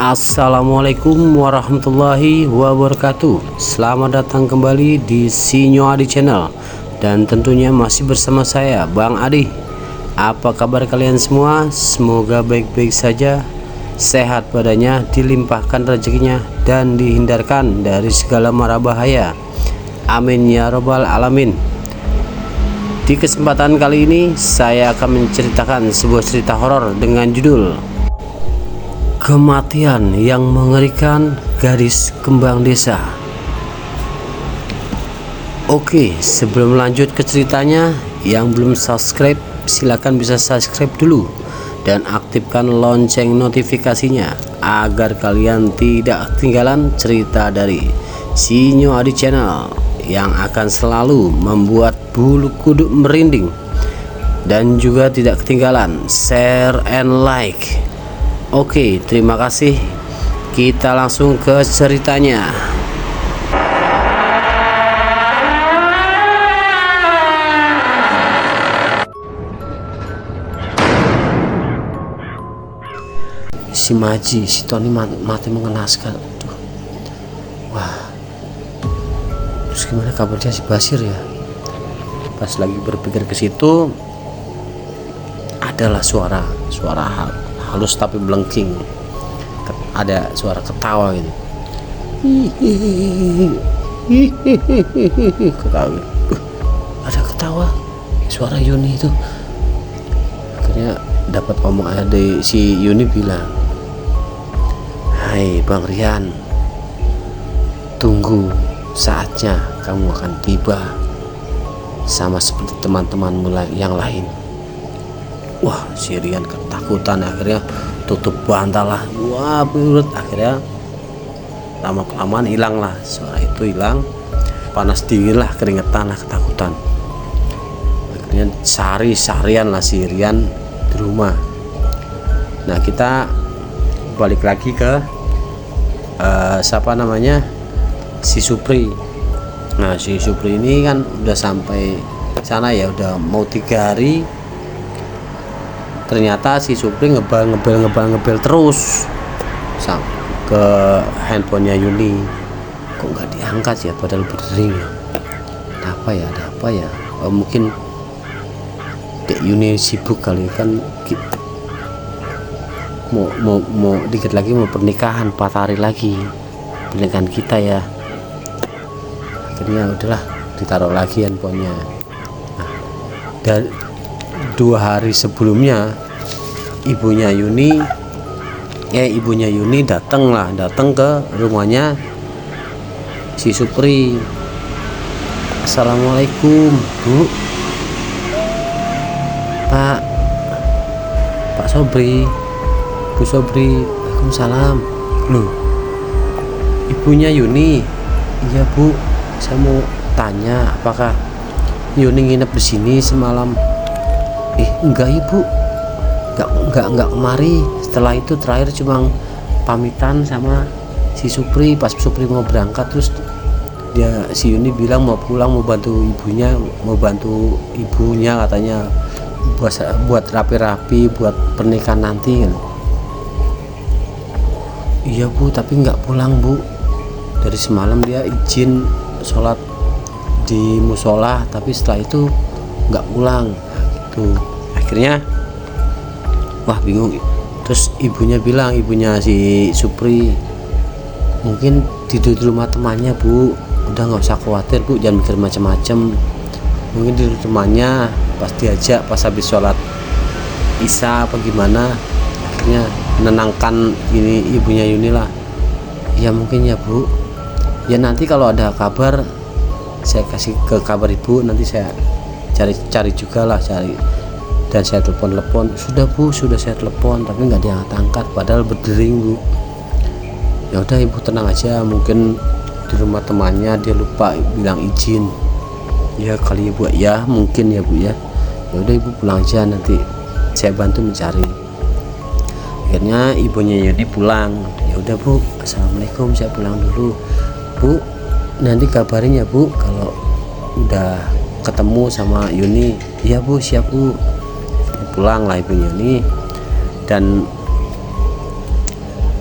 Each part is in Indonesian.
Assalamualaikum warahmatullahi wabarakatuh. Selamat datang kembali di Sinyo Adi Channel. Dan tentunya masih bersama saya, Bang Adi. Apa kabar kalian semua? Semoga baik-baik saja, sehat badannya, dilimpahkan rezekinya, dan dihindarkan dari segala mara bahaya. Amin ya robbal alamin. Di kesempatan kali ini saya akan menceritakan sebuah cerita horor dengan judul Kematian yang Mengerikan Gadis Kembang Desa. Oke, sebelum lanjut ke ceritanya, yang belum subscribe silahkan bisa subscribe dulu dan aktifkan lonceng notifikasinya agar kalian tidak ketinggalan cerita dari Sinyo Adi Channel yang akan selalu membuat bulu kuduk merinding, dan juga tidak ketinggalan share and like. Oke, terima kasih. Kita langsung ke ceritanya. Si Maji, si Tony mati mengenaskan. Aduh. Wah. Terus gimana kabarnya si Basir ya? Pas lagi berpikir ke situ, adalah suara halus tapi melengking. Ada suara ketawa gitu. Ketawa. Ada ketawa. Suara Yuni itu. Akhirnya dapat omong dari si Yuni bilang, "Hai Bang Rian, tunggu saatnya kamu akan tiba sama seperti teman-temanmu yang lain." Wah, si Rian ketakutan, akhirnya tutup bantal lah. Wah, berut, akhirnya lama-kelamaan hilang lah, suara itu hilang, panas dingin lah, keringetan lah, ketakutan. Akhirnya seharian lah si Rian di rumah. Nah, kita balik lagi ke siapa namanya, si Supri. Nah, si Supri ini kan udah sampai sana ya, udah mau 3 hari. Ternyata si Supri ngebel terus ke handphonenya Yuni. Kok nggak diangkat ya, padahal berdering ya. Ada apa ya? Oh, mungkin Dek Yuni sibuk kali, kan mau dikit lagi mau pernikahan, 4 hari lagi pernikahan kita ya. Akhirnya udahlah, ditaruh lagi handphonenya. Nah, dan 2 hari sebelumnya ibunya Yuni datang ke rumahnya si Supri. Assalamualaikum Bu. Pak Sobri, Bu Sobri. Waalaikumsalam. Loh, ibunya Yuni? Iya Bu, saya mau tanya apakah Yuni nginep di sini semalam? Enggak Ibu, enggak kemari. Setelah itu terakhir cuma pamitan sama si Supri pas Supri mau berangkat. Terus si Yuni bilang mau pulang, mau bantu ibunya katanya buat rapi-rapi buat pernikahan nanti kan. Iya Bu, tapi enggak pulang Bu. Dari semalam dia izin sholat di musola, tapi setelah itu enggak pulang. Akhirnya wah bingung. Terus ibunya si Supri, mungkin tidur di rumah temannya Bu, udah nggak usah khawatir Bu, jangan mikir macam-macam. mungkin di rumahnya pas diajak pas habis sholat isya apa gimana, akhirnya menenangkan ini ibunya Yuni lah. Ya mungkin ya Bu, ya nanti kalau ada kabar saya kasih ke kabar ibu, nanti saya cari juga lah, cari, dan saya telepon. Sudah Bu, sudah saya telepon tapi nggak diangkat, padahal berdering Bu. Ya udah ibu tenang aja, mungkin di rumah temannya dia lupa bilang izin ya kali ibu, ya mungkin ya Bu ya. Ya udah ibu pulang aja, nanti saya bantu mencari. Akhirnya ibunya Yuni pulang. Ya udah Bu, assalamualaikum, saya pulang dulu Bu, nanti kabarin ya Bu kalau udah ketemu sama Yuni. Iya Bu, siap Bu. Pulang lah ibu Yuni, dan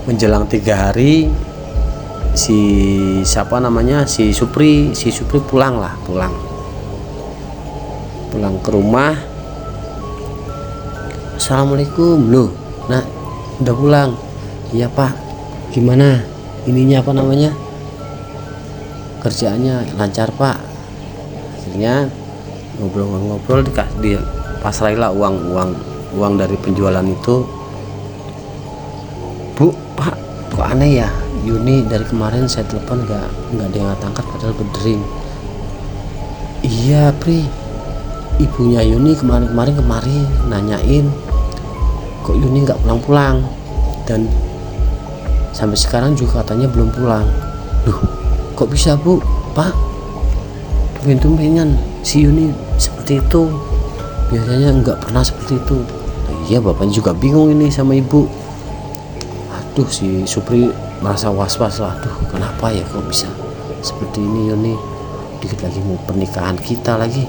menjelang 3 hari si siapa namanya si Supri pulang ke rumah. Assalamualaikum, loh nah udah pulang? Iya Pak, gimana ininya apa namanya kerjaannya lancar Pak? Akhirnya ngobrol dia pasrahilah uang dari penjualan itu. Bu, Pak, kok aneh ya, Yuni dari kemarin saya telepon nggak diangkat padahal berdering. Iya Pri, ibunya Yuni kemarin nanyain kok Yuni nggak pulang, dan sampai sekarang juga katanya belum pulang. Loh, kok bisa Bu? Pak, tumben-tumbenan si Yuni seperti itu, biasanya nggak pernah seperti itu. Iya, bapaknya juga bingung ini sama ibu. Aduh, si Supri merasa was-was lah. Aduh, kenapa ya kok bisa seperti ini Yuni, dikit lagi mau pernikahan kita lagi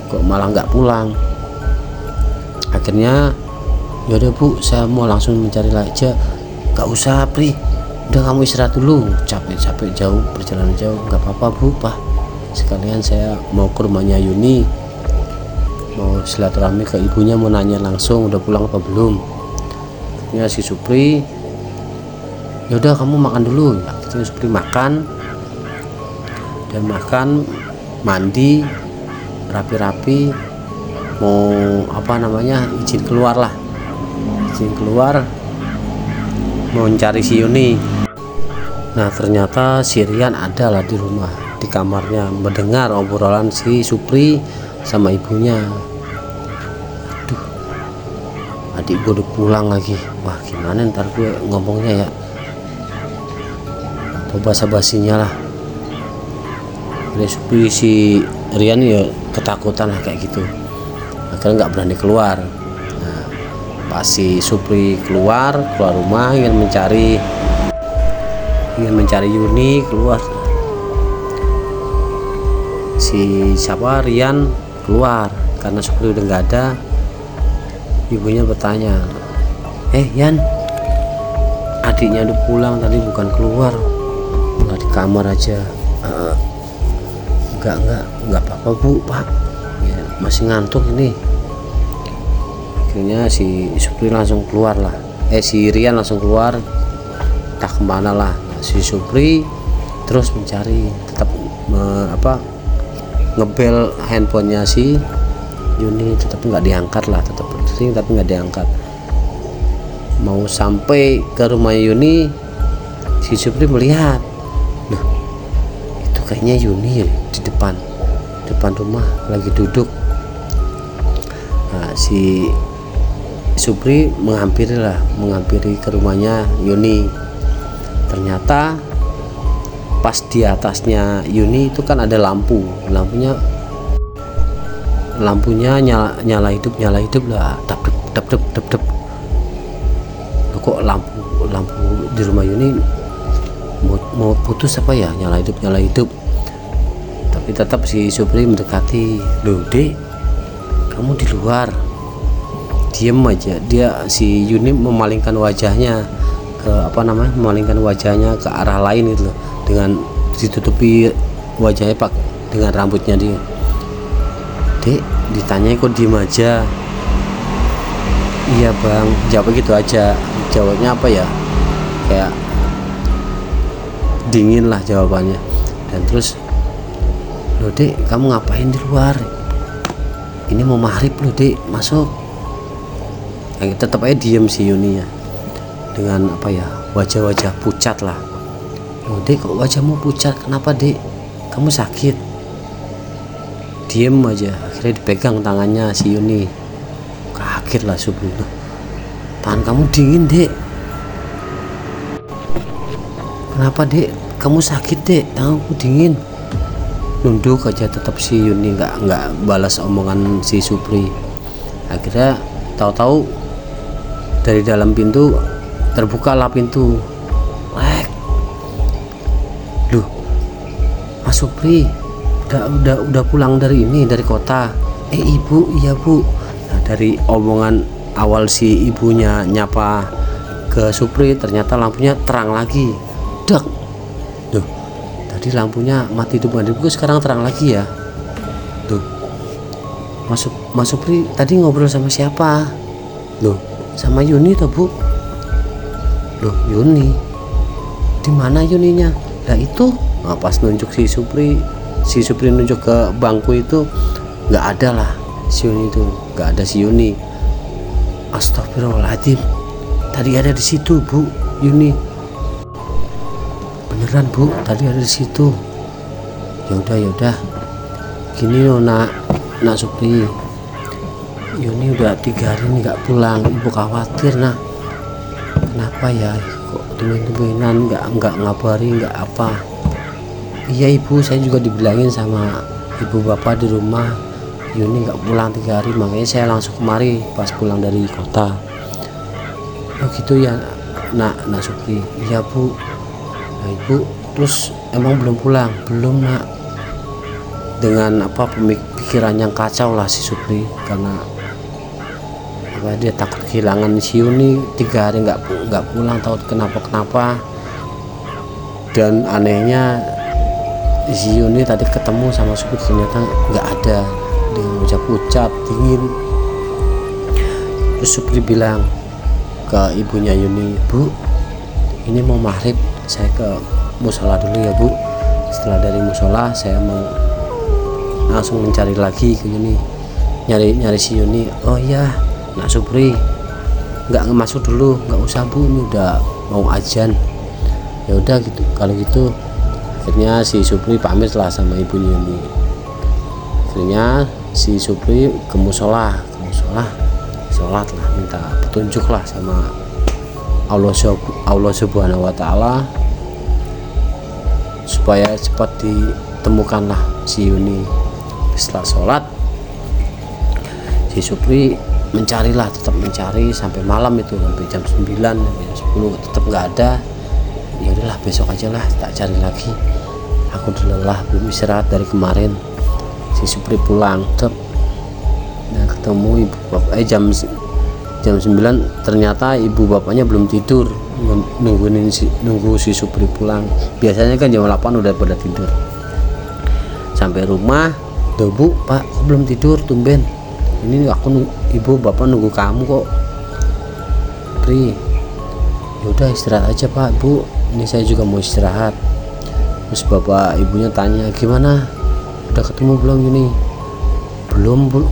kok malah nggak pulang. Akhirnya yaudah Bu, saya mau langsung mencari aja. Gak usah Pri, udah kamu istirahat dulu, capek jauh, perjalanan jauh. Nggak apa-apa Bu, Pak, sekalian saya mau ke rumahnya Yuni, mau silaturahmi ke ibunya, mau nanya langsung udah pulang apa belum. Akhirnya si Supri, yaudah kamu makan dulu. Akhirnya Supri makan, dan mandi rapi-rapi, mau apa namanya izin keluar mau mencari si Yuni. Nah ternyata si Rian ada lah di rumah, di kamarnya, mendengar obrolan si Supri sama ibunya. Aduh, adik gue udah pulang lagi, wah gimana ntar gue ngomongnya ya, atau basa-basinya lah. Jadi Supri si Rian ya ketakutan lah kayak gitu, akhirnya nggak berani keluar. Nah, pas si Supri keluar rumah ingin mencari Yuni, keluar si Rian keluar karena Supri udah nggak ada. Ibunya bertanya, Yan, adiknya udah pulang tadi, bukan keluar malah di kamar aja. Enggak apa-apa Bu, Pak ya, masih ngantuk ini. Akhirnya si Supri langsung keluar lah, si Rian langsung keluar, tak kemana lah. Si Supri terus mencari, tetap ngebel handphonenya si Yuni, tetap nggak diangkat lah, tetap berdering tapi nggak diangkat. Mau sampai ke rumah Yuni, si Supri melihat, nah itu kayaknya Yuni di depan rumah lagi duduk. Nah, si Supri menghampiri ke rumahnya Yuni. Ternyata pas di atasnya Yuni itu kan ada lampunya nyala hidup lah, dap. Kok lampu di rumah Yuni mau putus apa ya, nyala hidup. Tapi tetap si Supri mendekati. Loh Dek, kamu di luar, diem aja. Si Yuni memalingkan wajahnya ke ke arah lain gitu loh, dengan ditutupi wajahnya Pak dengan rambutnya dia. Dek, ditanya kok diem aja. Iya Bang, jawabnya gitu aja. Jawabnya apa ya, kayak dingin lah jawabannya. Dan terus, loh Dek, kamu ngapain di luar? ini mau maghrib loh dek, masuk. Yang tetap aja diem si Yuni ya, dengan apa ya, wajah-wajah pucat lah. Loh dek, kok wajahmu pucat, kenapa dek, kamu sakit? Diem aja. Akhirnya dipegang tangannya si Yuni. Kaget lah Supri, loh tangan kamu dingin dek, kenapa dek, kamu sakit dek, tanganku dingin. Nunduk aja tetap si Yuni, nggak balas omongan si Supri. Akhirnya tahu-tahu dari dalam pintu terbukalah pintu. Lek, loh Mas Supri udah pulang dari kota. Ibu, iya bu. Nah, dari omongan awal si ibunya nyapa ke Supri, ternyata lampunya terang lagi. Dak, loh tadi lampunya mati hidup sekarang terang lagi ya. Tuh Mas Supri tadi ngobrol sama siapa? Loh sama Yuni toh bu. Loh Yuni, di mana Yuninya? Nah itu, nah, pas nunjuk si Supri nunjuk ke bangku itu, nggak ada lah si Yuni itu, nggak ada si Yuni. Astagfirullahaladzim, tadi ada di situ bu Yuni. Beneran bu, tadi ada di situ. Yaudah gini loh nak Supri, Yuni udah 3 hari ini nggak pulang, ibu khawatir nak. Kenapa ya, kok tumben-tumbenan nggak ngabari, nggak apa? Iya ibu, saya juga dibilangin sama ibu bapak di rumah Yuni nggak pulang 3 hari, makanya saya langsung kemari pas pulang dari kota. Oh gitu ya nak Supri. Iya bu. Nah ibu terus emang belum pulang? Belum nak. Dengan apa, pikiran yang kacau lah si Supri, karena apa, dia takut kehilangan si Yuni. 3 hari nggak pulang, tahu kenapa. Dan anehnya si Yuni tadi ketemu sama Supri ternyata nggak ada, dengan wajah pucat dingin. Terus Supri bilang ke ibunya Yuni, bu ini mau maghrib, saya ke musola dulu ya bu. Setelah dari musola saya mau langsung mencari lagi ke Yuni, nyari si Yuni. Oh iya nak Supri, nggak masuk dulu, nggak usah bu, ini udah mau azan. Ya udah gitu, kalau gitu. Akhirnya si Supri pamit lah sama ibunya Yuni. Akhirnya si Supri ke musola, sholat lah, minta petunjuk lah sama Allah Subhanahu wa Ta'ala supaya cepat ditemukan lah si Yuni. Setelah sholat, si Supri tetap mencari sampai malam itu, sampai jam 9 sampai jam 10 tetap nggak ada. Ya udahlah, besok aja lah tak cari lagi, aku udah lelah, belum istirahat dari kemarin. Si Supri pulang tetap, nah ketemu ibu bapak jam 9, ternyata ibu bapaknya belum tidur, nunggu si Supri pulang. Biasanya kan jam 8 udah pada tidur. Sampai rumah, "Duh bu, pak kok belum tidur, tumben. Ini ibu bapak nunggu kamu kok." Pri, yaudah istirahat aja pak bu, ini saya juga mau istirahat. Terus bapak ibunya tanya, gimana, udah ketemu belum ini? Belum bu,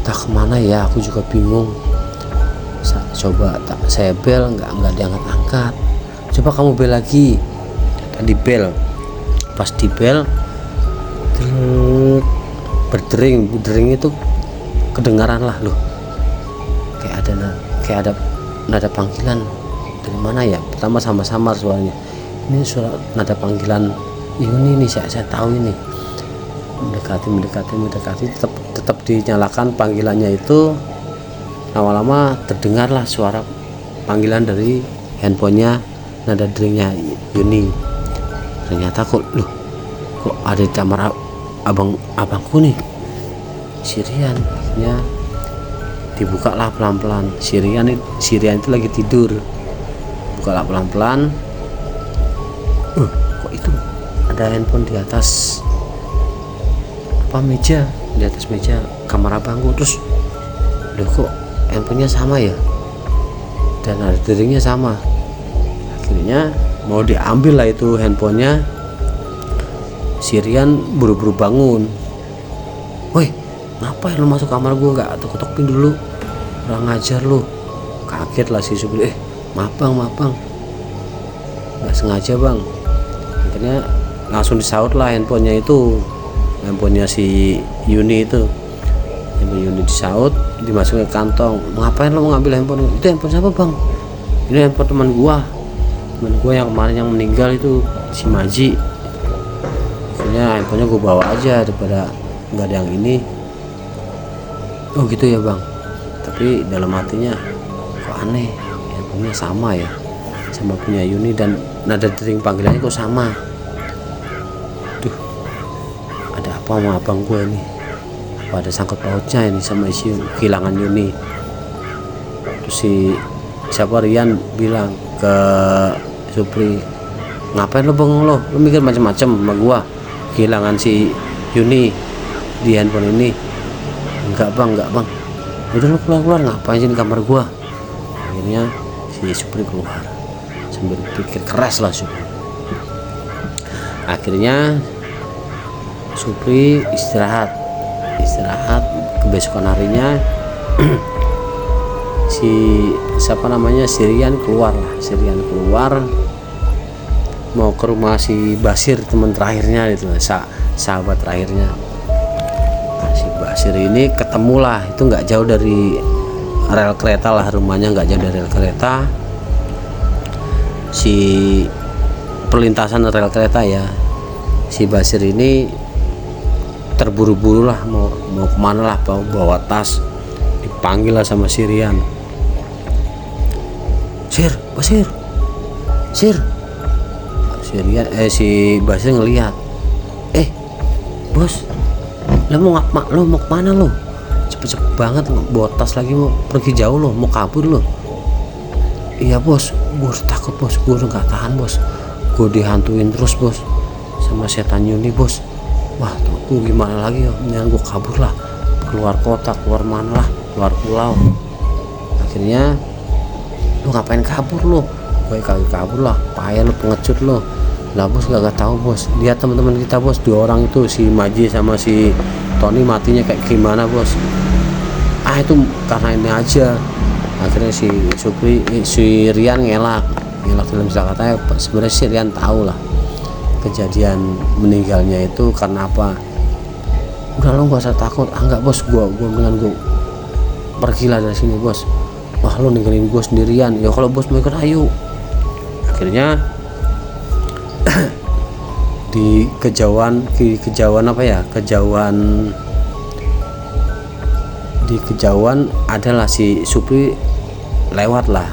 tak kemana ya, aku juga bingung. Coba tak saya bel, nggak diangkat-angkat. Coba kamu bel lagi. Tadi bel, pas di bel berdering itu kedengaran lah loh, kayak ada nada panggilan. Dari mana ya? Pertama sama-sama suaranya, ini suara nada panggilan ini saya tahu ini. Mendekati, tetap dinyalakan panggilannya itu. Lama-lama terdengarlah suara panggilan dari handphonenya, nada deringnya Yuni. Ternyata kok ada di kamar abangku nih, Sirian. Akhirnya dibuka lah pelan-pelan. Sirian itu lagi tidur. Buka lah pelan-pelan. Kok itu ada handphone di atas meja, di atas meja kamar abangku. Terus kok handphonenya sama ya, dan ada deringnya sama. Akhirnya mau diambil lah itu handphonenya. Sirian buru-buru bangun. Woi, ngapain lu masuk kamar gua, nggak ketok pintu dulu, kurang ngajar lu. Kaget lah si Supri, maaf bang, nggak sengaja bang. Akhirnya langsung disaut lah handphonenya itu, handphonenya si Yuni itu. Handphone Yuni disaut, dimasukin ke kantong. Ngapain lo mau ngambil handphone? Itu handphone siapa bang? Ini handphone teman gua yang kemarin yang meninggal itu, si Maji. Akhirnya handphonenya gua bawa aja daripada nggak ada yang ini. Oh gitu ya bang. Tapi dalam hatinya kok aneh, handphonenya sama ya sama punya Yuni, dan nada dering panggilannya kok sama. Duh, ada apa sama abang gue ini? Apa ada sangkut pautnya ini sama isu kehilangan Yuni? Terus si siapa, Rian, bilang ke Supri, ngapain lo bengong lo mikir macam-macam sama gua, kehilangan si Yuni di handphone ini? Enggak bang, udah lo keluar, ngapain sih di kamar gua? Akhirnya si Supri keluar sambil pikir keras lah Supri. Akhirnya Supri istirahat kebesokan harinya si siapa namanya, Rian keluar mau ke rumah si Basir, teman terakhirnya itu, sahabat terakhirnya. Nah, si Basir ini ketemulah, itu nggak jauh dari rel kereta lah, rumahnya nggak jauh dari rel kereta, si perlintasan rel kereta ya. Si Basir ini terburu-buru lah, mau kemana lah, bawa tas, dipanggil lah sama si Rian. Basir. Si Rian, si Basir ngelihat, bos, lo mau kemana lo? Cepet banget bawa tas lagi, mau pergi jauh lo, mau kabur lo? Iya bos, gue udah takut bos, gue udah nggak tahan bos, gue dihantuin terus bos sama setan Yuni bos. Wah tuh gue gimana lagi ya, mendingan gue kabur lah, keluar kota, keluar mana lah, keluar pulau. Akhirnya, lu ngapain kabur lo? Gue kagak kabur lah, payah lo, pengecut lo lah bos. Gak tahu bos, lihat teman-teman kita bos, 2 orang itu, si Maji sama si Tony matinya kayak gimana bos. Itu karena ini aja. Akhirnya si Rian ngelak dalam istilah katanya. Sebenarnya si Rian tahu lah kejadian meninggalnya itu karena apa. Udah lo gak usah takut. Enggak bos, gue dengan gue pergilah dari sini bos. Wah lo ninggalin gue sendirian. Ya kalau bos mau ikut ayo. Akhirnya di kejauhan adalah si Supri lewat lah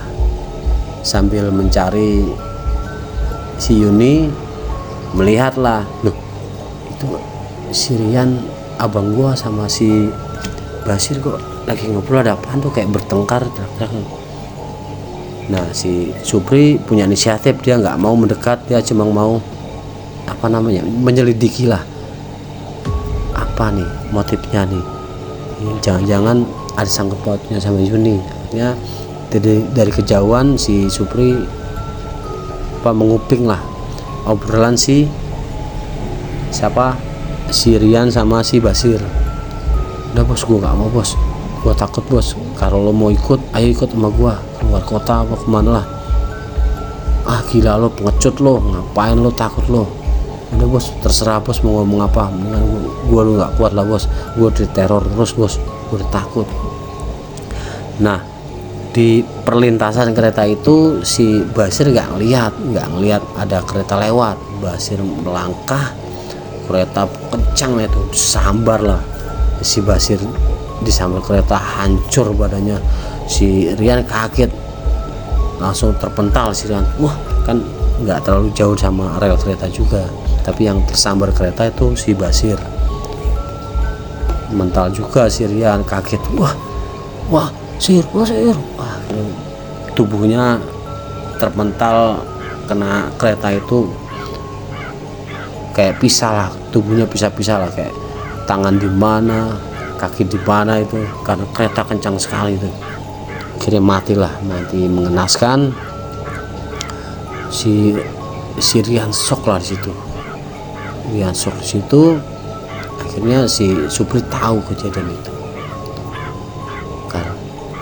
sambil mencari si Yuni. Melihat lah, loh itu si Rian abang gua sama si Basir kok lagi ngobrol, ada apaan tuh, kayak bertengkar. Nah si Supri punya inisiatif, dia nggak mau mendekat, dia cuma mau menyelidiki lah, apa nih motifnya nih, jangan-jangan ada sangkut pautnya sama Yuni. Akhirnya dari kejauhan si Supri menguping lah obrolan si Rian sama si Basir. Udah bos, gue nggak mau bos, gue takut bos, kalau lo mau ikut ayo ikut sama gue keluar kota apa kemana lah. Gila lo, pengecut lo, ngapain lo, takut lo. Udah bos, terserah bos mau ngomong apa, mendingan gue lu nggak kuat lah bos, gue diteror terus bos, gue udah takut. Nah di perlintasan kereta itu si Basir nggak ngelihat ada kereta lewat. Basir melangkah, kereta kencang itu sambar lah, si Basir disambar kereta, hancur badannya. Si Rian kaget, langsung terpental si Rian. Wah kan nggak terlalu jauh sama rel kereta juga, tapi yang tersambar kereta itu si Basir. Mental juga si Rian, kaget. Wah Sir. Wah, tubuhnya terpental kena kereta itu kayak pisah lah, tubuhnya pisah-pisah lah, kayak tangan di mana, kaki di mana itu, karena kereta kencang sekali itu. Akhirnya mati mengenaskan. Si Rian shock lah di situ. Akhirnya si Supri tahu kejadian itu. Karena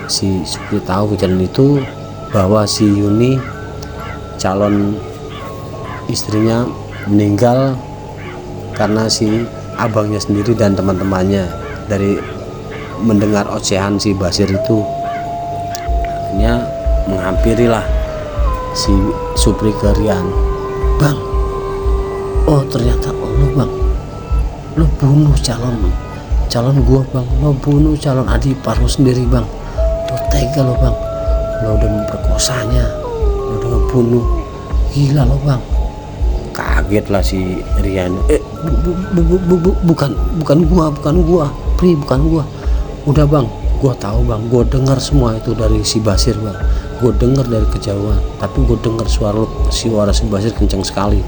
si Supri tahu kejadian itu bahwa si Yuni calon istrinya meninggal karena si abangnya sendiri dan teman-temannya. Dari mendengar ocehan si Basir itu, akhirnya menghampirilah si Supri ke Rian. Bang, oh ternyata lu bang, lu bunuh calon gua bang, lu bunuh calon adik ipar lu sendiri bang, lu tega lu bang, lu udah memperkosanya, lu udah ngebunuh, gila lu bang. Kaget lah si Rian. Bukan gua, Pri, bukan gua. Udah bang, gua tahu bang, gua dengar semua itu dari si Basir bang, gua dengar dari kejauhan, tapi gua dengar suara si Basir kencang sekali.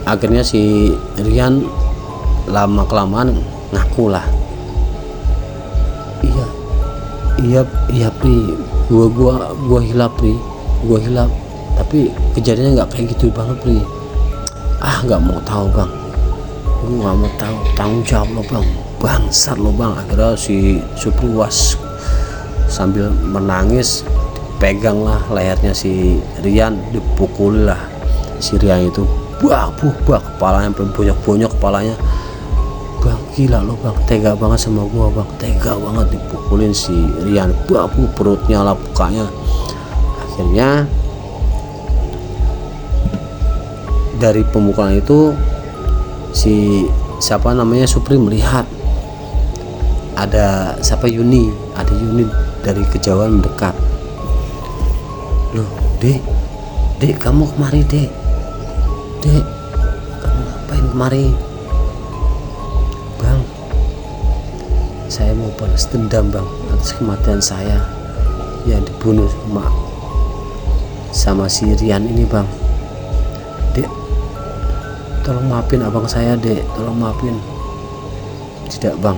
Akhirnya si Rian lama kelamaan ngaku lah, iya Pri, gua hilap Pri, gua hilap, tapi kejadiannya nggak kayak gitu banget Pri. Nggak mau tahu bang, gue nggak mau tahu, tanggung jawab lo bang, bangsat lo bang. Akhirnya si Supri was sambil menangis, dipegang lah lehernya si Rian, dipukul lah si Rian itu, bah kepalanya bonyok kepalanya. Bang, gila lo bang, tega banget sama gua bang, tega banget, dipukulin si Rian, perutnya lah, mukanya. Akhirnya dari pemukulan itu si Supri melihat ada Yuni dari kejauhan mendekat. Loh dek kamu kemari dek, kamu ngapain kemari? Bang, saya mau balas dendam bang atas kematian saya yang dibunuh sama si Rian ini bang. Dek, tolong maafin abang saya dek, tolong maafin. Tidak bang,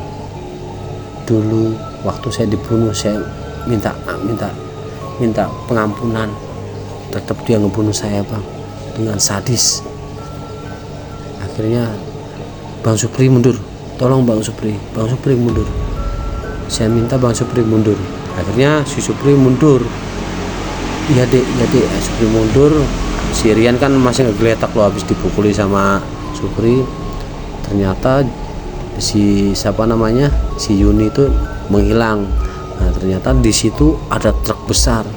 dulu waktu saya dibunuh saya minta pengampunan, tetap dia ngebunuh saya bang dengan sadis. Akhirnya Bang Supri mundur, tolong Bang Supri mundur, saya minta Bang Supri mundur. Akhirnya si Supri mundur. Iya dek, Supri mundur. Si Rian kan masih ngegeletak loh habis dipukuli sama Supri. Ternyata si Yuni itu menghilang. Nah, ternyata di situ ada truk besar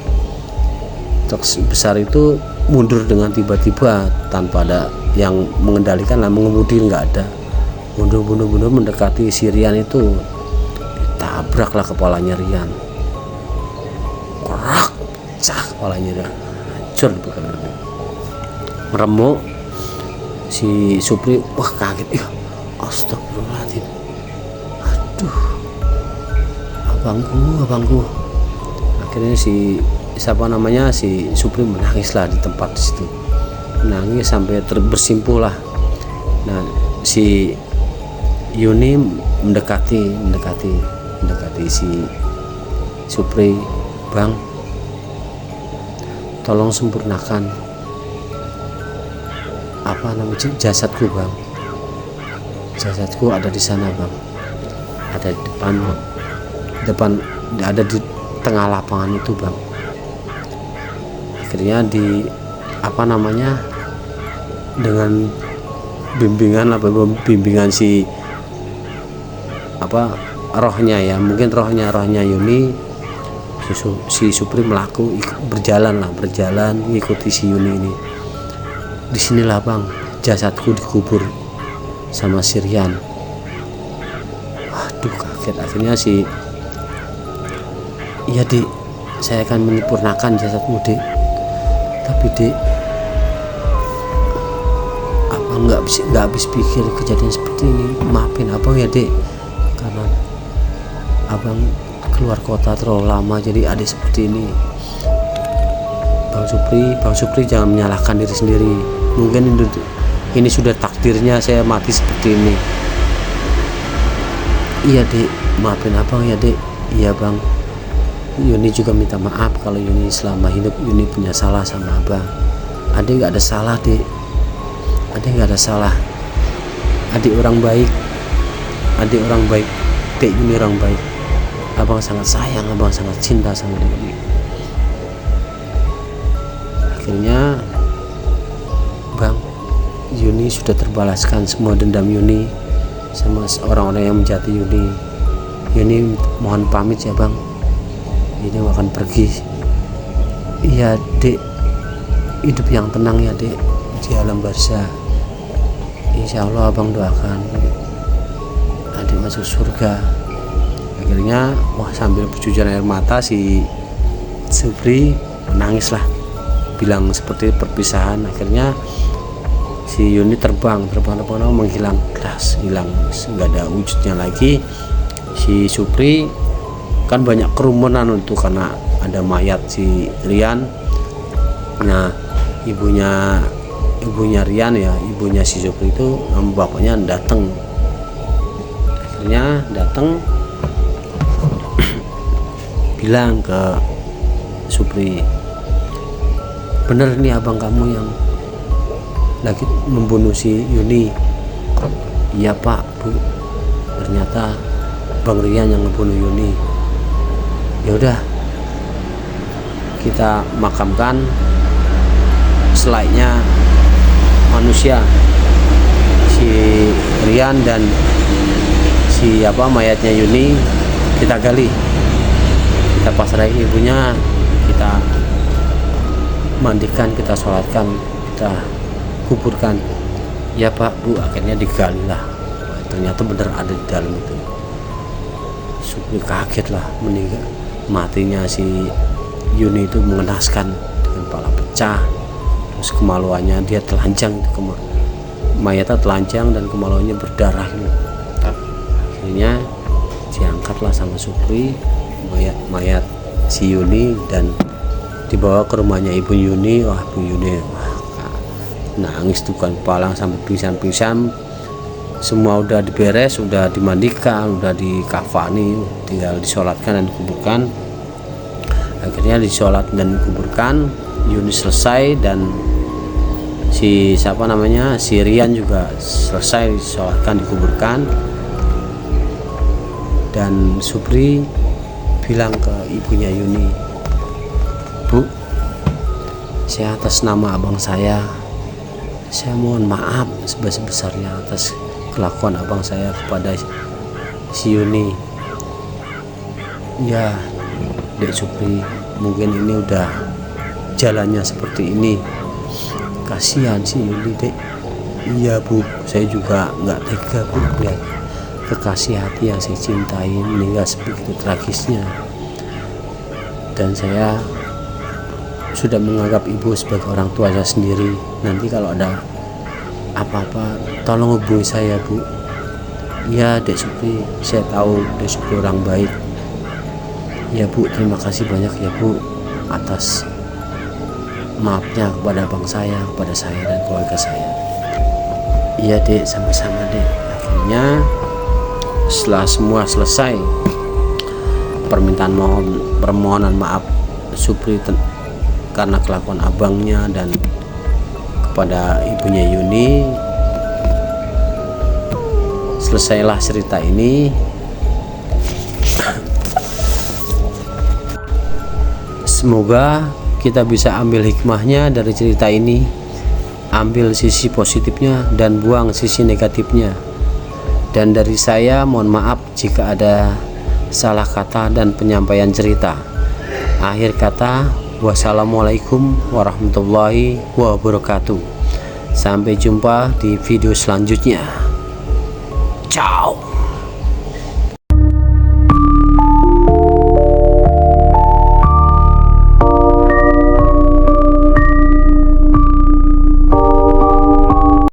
itu mundur dengan tiba-tiba tanpa ada yang mengendalikan, mengemudi nggak ada, mundur mendekati si Rian itu, ditabraklah kepalanya Rian, korak, pecah kepalanya Rian, hancur meremuk. Si Supri wah kaget, ya astagfirullahaladzim, aduh abangku. Akhirnya si Supri menangis lah di tempat situ, menangis sampai bersimpuh lah. Nah si Yuni mendekati si Supri, bang tolong sempurnakan jasadku bang, jasadku ada di sana bang, ada di depan, ada di tengah lapangan itu bang. Akhirnya dengan bimbingan si rohnya ya, mungkin rohnya Yuni, si Supri berjalan mengikuti si Yuni ini. Disinilah bang jasadku dikubur sama si Rian. Waduh kaget. Akhirnya iya dek, saya akan menyempurnakan jasadmu dek, tapi dek abang nggak habis pikir kejadian seperti ini, maafin abang ya dek, karena abang keluar kota terlalu lama jadi adik seperti ini. Bang Supri jangan menyalahkan diri sendiri, mungkin ini sudah takdirnya saya mati seperti ini. Iya dek, maafin abang ya dek. Iya bang, Yuni juga minta maaf kalau Yuni selama hidup Yuni punya salah sama abang. Adek nggak ada salah dek, adek nggak ada salah. adik orang baik, Dek Yuni orang baik. Abang sangat sayang, abang sangat cinta sama Dek Yuni. Akhirnya Bang, Yuni sudah terbalaskan semua dendam Yuni sama orang-orang yang menjati Yuni. Yuni mohon pamit ya Bang, ini akan pergi. Iya Dek, hidup yang tenang ya Dek di alam barzah. Insya Allah abang doakan adik masuk surga. Akhirnya sambil bercucuran air mata si Supri menangis lah, bilang seperti perpisahan. Akhirnya si Yuni terbang menghilang, keras hilang, nggak ada wujudnya lagi. Si Supri kan banyak kerumunan untuk karena ada mayat si Rian. Nah ibunya Rian ya, ibunya si Supri itu sama bapaknya datang. Akhirnya datang bilang ke Supri, bener nih abang kamu yang lagi membunuh si Yuni. Iya Pak, Bu, ternyata Bang Rian yang ngebunuh Yuni. Ya udah, kita makamkan selayaknya manusia si Rian dan si mayatnya Yuni kita gali, kita pasrahi ibunya, kita mandikan, kita sholatkan, kita kuburkan. Ya Pak, Bu, akhirnya digali lah. Ternyata benar ada di dalam itu. Supri kaget lah, meninggal matinya si Yuni itu mengenaskan, dengan kepala pecah, terus kemaluannya dia telanjang, mayatnya telanjang dan kemaluannya berdarah gitu. Akhirnya diangkatlah sama Supri mayat si Yuni dan dibawa ke rumahnya ibu Yuni. Wah, Bu Yuni nangis tuh kan, palang sampai pingsan. Semua udah diberes, udah dimandikan, udah dikafani, tinggal disolatkan dan dikuburkan. Akhirnya disolat dan dikuburkan, Yuni selesai dan si si Rian juga selesai disolatkan, dikuburkan. Dan Supri bilang ke ibunya Yuni, Bu, saya atas nama abang saya mohon maaf sebesar-besarnya atas kelakuan abang saya kepada si Yuni. Ya Dek Supri, mungkin ini udah jalannya seperti ini, kasihan si Yuni Dek. Iya Bu, saya juga nggak tega Bu lihat kekasih hati yang saya cintai meninggal sebegitu tragisnya. Dan saya sudah menganggap ibu sebagai orang tua saya sendiri. Nanti kalau ada apa-apa tolong hubungi saya Bu. Ya Dek Supri, saya tahu Dek Supri orang baik. Ya Bu, terima kasih banyak ya Bu atas maafnya kepada abang saya, kepada saya dan keluarga saya. Iya Dek, sama-sama Dek. Akhirnya setelah semua selesai, permohonan maaf Supri karena kelakuan abangnya dan kepada ibunya Yuni, selesailah cerita ini. Semoga kita bisa ambil hikmahnya dari cerita ini, ambil sisi positifnya dan buang sisi negatifnya. Dan dari saya mohon maaf jika ada salah kata dan penyampaian cerita. Akhir kata, wassalamualaikum warahmatullahi wabarakatuh. Sampai jumpa di video selanjutnya. Ciao.